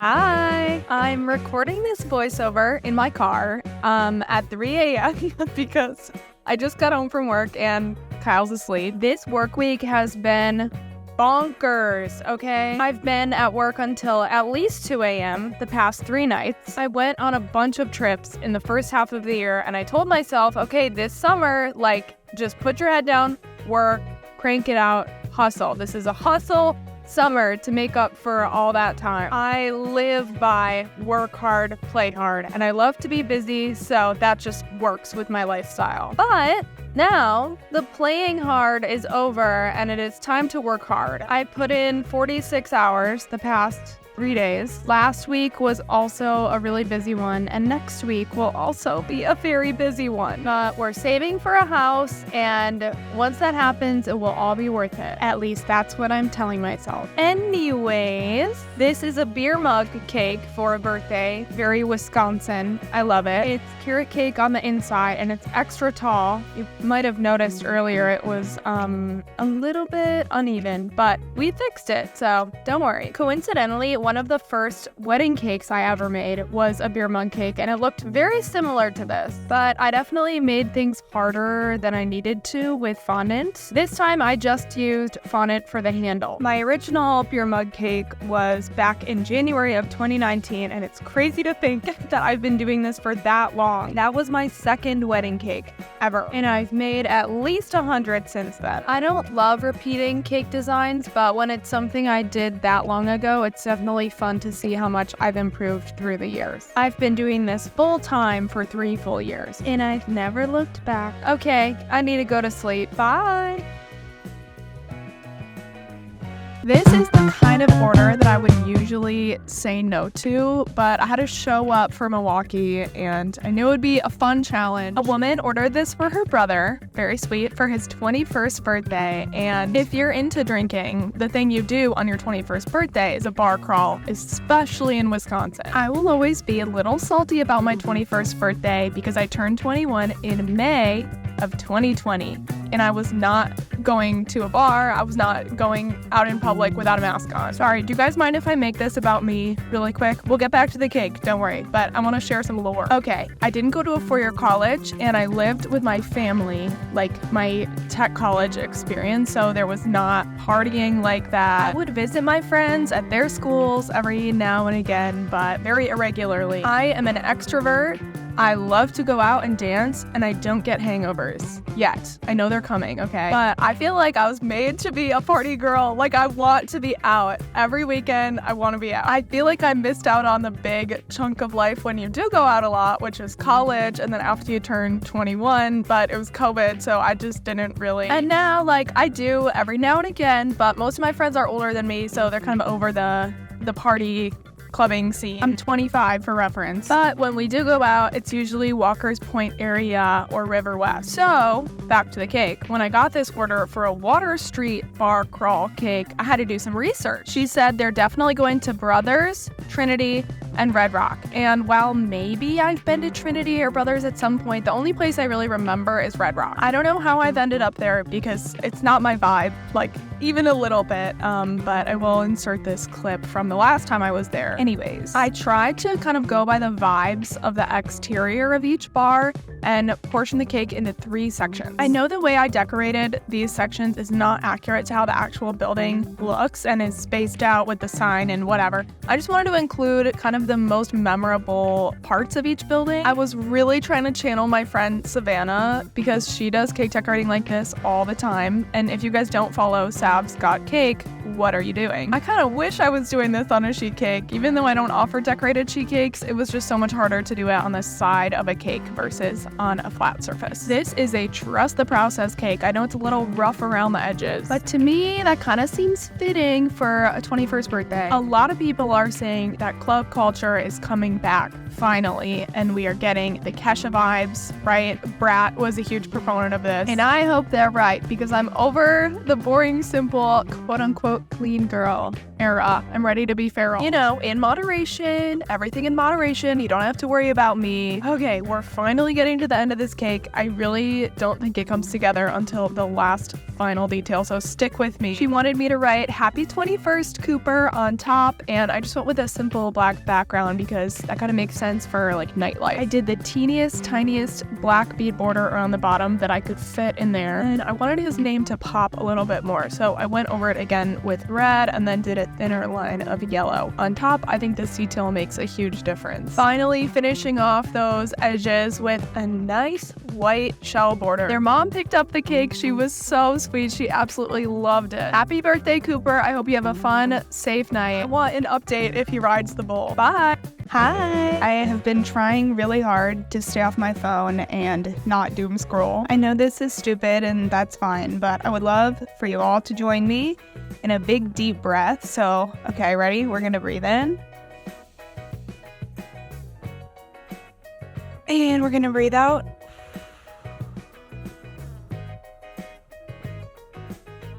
Hi, I'm recording this voiceover in my car at 3 a.m. because I just got home from work and Kyle's asleep. This work week has been bonkers, okay? I've been at work until at least 2 a.m. the past 3 nights. I went on a bunch of trips in the first half of the year and I told myself, okay, this summer, just put your head down, work, crank it out, hustle. This is a hustle summer to make up for all that time. I live by work hard, play hard, and I love to be busy, so that just works with my lifestyle. But now the playing hard is over and it is time to work hard. I put in 46 hours the past 3 days. Last week was also a really busy one, and next week will also be a very busy one. But we're saving for a house, and once that happens, it will all be worth it. At least that's what I'm telling myself. Anyways, this is a beer mug cake for a birthday. Very Wisconsin. I love it. It's carrot cake on the inside, and it's extra tall. You might have noticed earlier it was a little bit uneven, but we fixed it, so don't worry. Coincidentally, one of the first wedding cakes I ever made was a beer mug cake, and it looked very similar to this, but I definitely made things harder than I needed to with fondant. This time I just used fondant for the handle. My original beer mug cake was back in January of 2019, and it's crazy to think that I've been doing this for that long. That was my second wedding cake ever, and I've made at least 100 since then. I don't love repeating cake designs, but when it's something I did that long ago, it's definitely fun to see how much I've improved through the years. I've been doing this full time for 3 full years, and I've never looked back. Okay, I need to go to sleep. Bye! This is the kind of order that I would usually say no to, but I had to show up for Milwaukee and I knew it would be a fun challenge. A woman ordered this for her brother, very sweet, for his 21st birthday. And if you're into drinking, the thing you do on your 21st birthday is a bar crawl, especially in Wisconsin. I will always be a little salty about my 21st birthday because I turned 21 in May of 2020. And I was not going to a bar. I was not going out in public without a mask on. Sorry, do you guys mind if I make this about me really quick? We'll get back to the cake, don't worry, but I want to share some lore. Okay, I didn't go to a 4-year college and I lived with my family, like my tech college experience, so there was not partying like that. I would visit my friends at their schools every now and again, but very irregularly. I am an extrovert. I love to go out and dance, and I don't get hangovers yet. I know they're coming, okay? But I feel like I was made to be a party girl. Like, I want to be out. Every weekend, I want to be out. I feel like I missed out on the big chunk of life when you do go out a lot, which is college, and then after you turn 21, but it was COVID, so I just didn't really. And now, I do every now and again, but most of my friends are older than me, so they're kind of over the party clubbing scene. I'm 25 for reference. But when we do go out, it's usually Walker's Point area or River West. So, back to the cake. When I got this order for a Water Street bar crawl cake, I had to do some research. She said they're definitely going to Brothers, Trinity, and Red Rock. And while maybe I've been to Trinity or Brothers at some point, the only place I really remember is Red Rock. I don't know how I've ended up there because it's not my vibe, even a little bit, but I will insert this clip from the last time I was there. Anyways, I tried to kind of go by the vibes of the exterior of each bar and portion the cake into 3 sections. I know the way I decorated these sections is not accurate to how the actual building looks and is spaced out with the sign and whatever. I just wanted to include kind of the most memorable parts of each building. I was really trying to channel my friend Savannah because she does cake decorating like this all the time. And if you guys don't follow Sav's Got Cake, what are you doing? I kind of wish I was doing this on a sheet cake. Even though I don't offer decorated sheet cakes, it was just so much harder to do it on the side of a cake versus on a flat surface. This is a trust the process cake. I know it's a little rough around the edges, but to me, that kind of seems fitting for a 21st birthday. A lot of people are saying that club culture is coming back, finally, and we are getting the Kesha vibes, right? Brat was a huge proponent of this, and I hope they're right, because I'm over the boring, simple, quote-unquote clean girl. era. I'm ready to be feral. You know, in moderation, everything in moderation. You don't have to worry about me. Okay, we're finally getting to the end of this cake. I really don't think it comes together until the last final detail, so stick with me. She wanted me to write Happy 21st Cooper on top, and I just went with a simple black background because that kind of makes sense for like nightlife. I did the teeniest, tiniest black bead border around the bottom that I could fit in there, and I wanted his name to pop a little bit more, so I went over it again with red and then did a thinner line of yellow. On top, I think this detail makes a huge difference. Finally finishing off those edges with a nice white shell border. Their mom picked up the cake. She was so sweet. She absolutely loved it. Happy birthday, Cooper. I hope you have a fun, safe night. I want an update if he rides the bull. Bye. Hi! I have been trying really hard to stay off my phone and not doom scroll. I know this is stupid and that's fine, but I would love for you all to join me in a big deep breath. So, okay, ready? We're gonna breathe in. And we're gonna breathe out.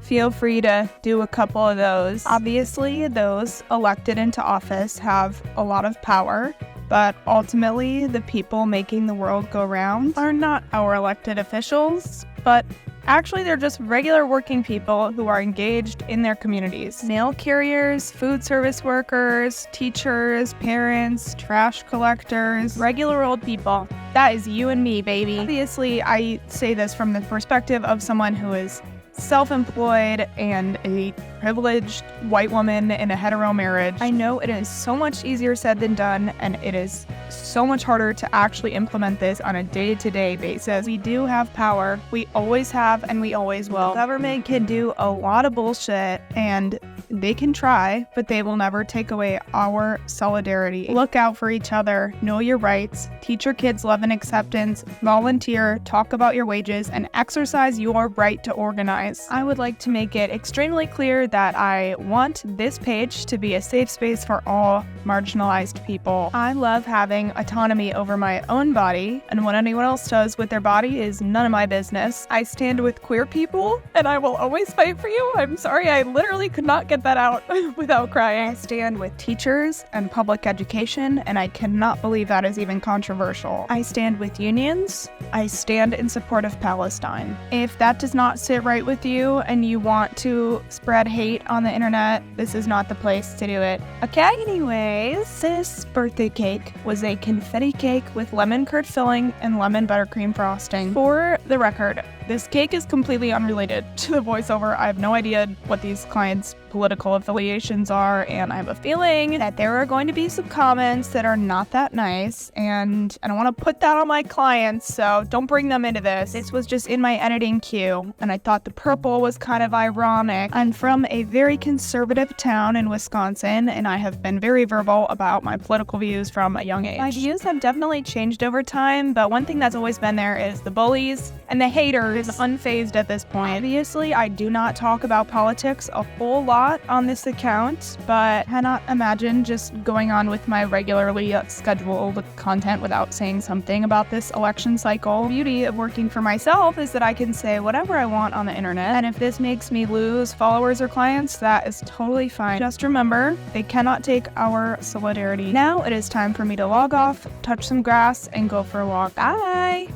Feel free to do a couple of those. Obviously, those elected into office have a lot of power, but ultimately, the people making the world go round are not our elected officials, but actually, they're just regular working people who are engaged in their communities. Mail carriers, food service workers, teachers, parents, trash collectors, regular old people. That is you and me, baby. Obviously, I say this from the perspective of someone who is self-employed and a privileged white woman in a hetero marriage. I know it is so much easier said than done, and it is so much harder to actually implement this on a day-to-day basis. We do have power. We always have, and we always will. The government can do a lot of bullshit, and they can try, but they will never take away our solidarity. Look out for each other, know your rights, teach your kids love and acceptance, volunteer, talk about your wages, and exercise your right to organize. I would like to make it extremely clear that I want this page to be a safe space for all marginalized people. I love having autonomy over my own body, and what anyone else does with their body is none of my business. I stand with queer people, and I will always fight for you. I'm sorry, I literally could not get that out without crying. I stand with teachers and public education, and I cannot believe that is even controversial. I stand with unions. I stand in support of Palestine. If that does not sit right with you and you want to spread hate on the internet, this is not the place to do it. Okay, anyways, this birthday cake was a confetti cake with lemon curd filling and lemon buttercream frosting. For the record, this cake is completely unrelated to the voiceover. I have no idea what these clients' political affiliations are, and I have a feeling that there are going to be some comments that are not that nice, and I don't want to put that on my clients, so don't bring them into this. This was just in my editing queue, and I thought the purple was kind of ironic. I'm from a very conservative town in Wisconsin, and I have been very verbal about my political views from a young age. My views have definitely changed over time, but one thing that's always been there is the bullies and the haters, unfazed at this point. Obviously, I do not talk about politics a whole lot on this account, but cannot imagine just going on with my regularly scheduled content without saying something about this election cycle. The beauty of working for myself is that I can say whatever I want on the internet, and if this makes me lose followers or clients, that is totally fine. Just remember, they cannot take our solidarity. Now it is time for me to log off, touch some grass, and go for a walk. Bye!